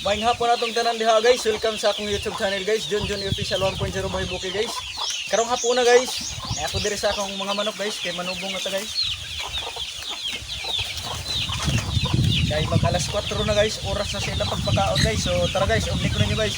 Maayong hapon atong tanan diha guys. Welcome sa akong YouTube channel guys. John Official 1.0 by Buki guys. Karong hapon na guys. Ako diri sa akong mga manok guys. Kay manubong na ta guys. Kay mag alas 4 na guys. Oras na sila pagpakaon guys. So tara guys, umlik na nyo guys.